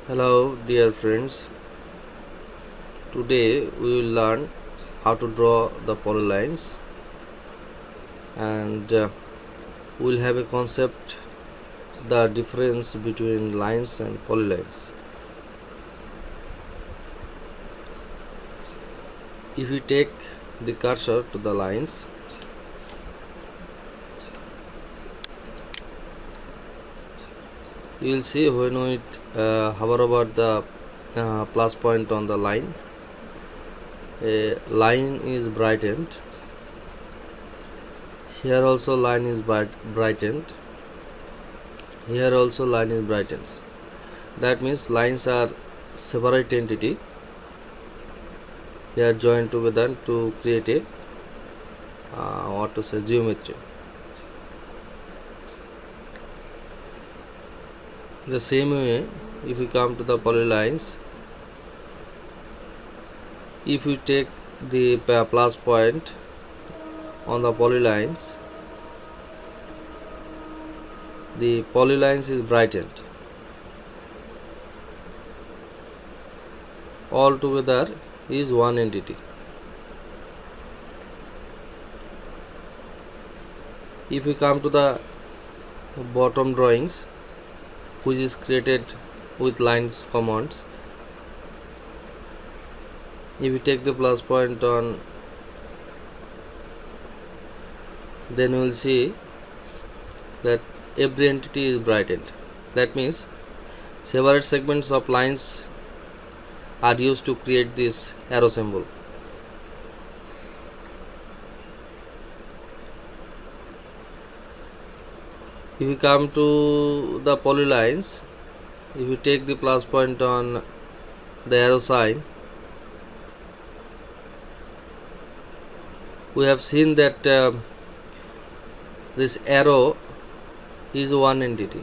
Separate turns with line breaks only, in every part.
Hello dear friends, today we will learn how to draw the polylines and we will have a concept the difference between lines and polylines. If we take the cursor to the lines, you will see when we hover over the plus point on the line, a line is brightened. Here also line is brightened. Here also line is brightened. That means lines are separate entity. They are joined together to create a geometry. The same way, if we come to the polylines, if we take the plus point on the polylines, the polylines is brightened. All together is one entity. If we come to the bottom drawings, which is created with lines commands, if we take the plus point on, then we will see that every entity is brightened. That means separate segments of lines are used to create this arrow symbol. If we come to the polylines, if we take the plus point on the arrow sign, we have seen that this arrow is one entity.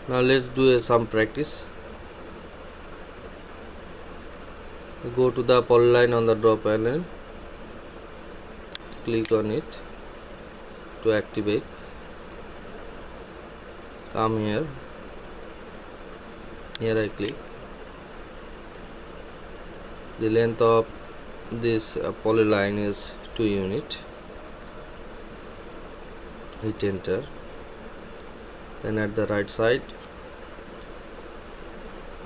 Now let's do some practice. Go to the polyline on the draw panel, click on it to activate. Come here I click. The length of this polyline is 2 units. Hit enter. Then at the right side,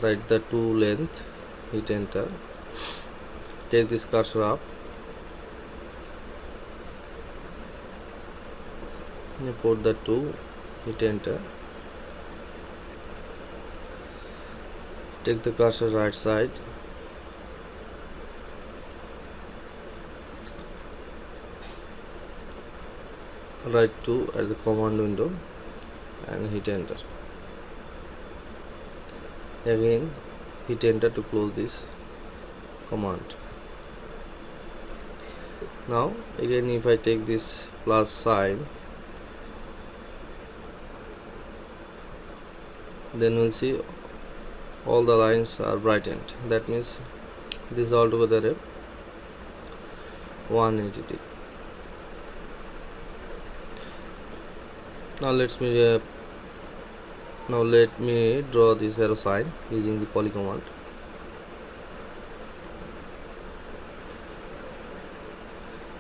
write the 2 length, hit enter. Take this cursor up, put the 2, hit enter. Take the cursor right side, write 2 at the command window and hit enter. Again hit enter to close this command. Now again, if I take this plus sign, then we'll see all the lines are brightened. That means this is altogether one entity. Now let me draw this arrow sign using the poly command.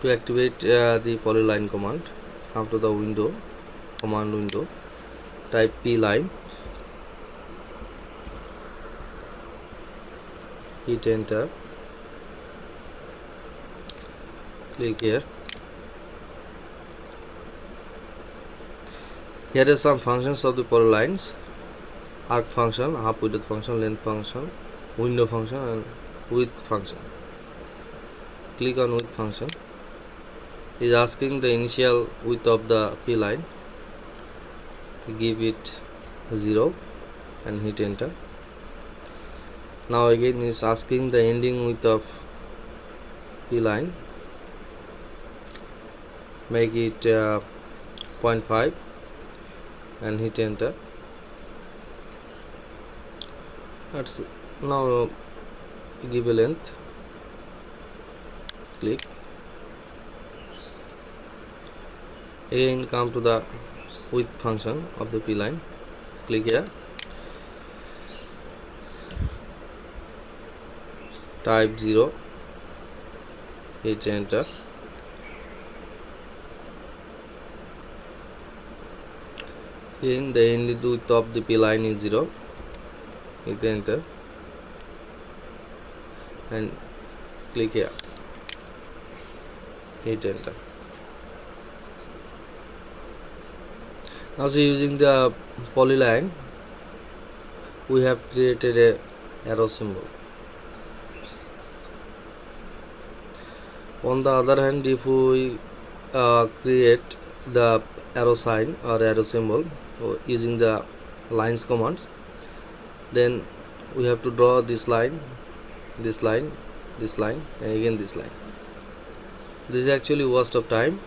To activate the polyline command, come to the window, command window, type Pline, hit enter, click here. Here are some functions of the polylines: arc function, half width function, length function, window function and width function. Click on width function. It is asking the initial width of the P line. Give it 0 and hit enter. Now again is asking the ending width of P line. Make it 0.5 and hit enter. Let's now give a length, click. Again come to the width function of the P line, click here, type 0, hit enter. In the end width of the P-line is 0, hit enter and click here, hit enter. Now see, using the polyline we have created a arrow symbol. On the other hand, if we create the arrow sign or arrow symbol using the lines commands, then we have to draw this line, this line, this line, and again this line. This is actually waste of time.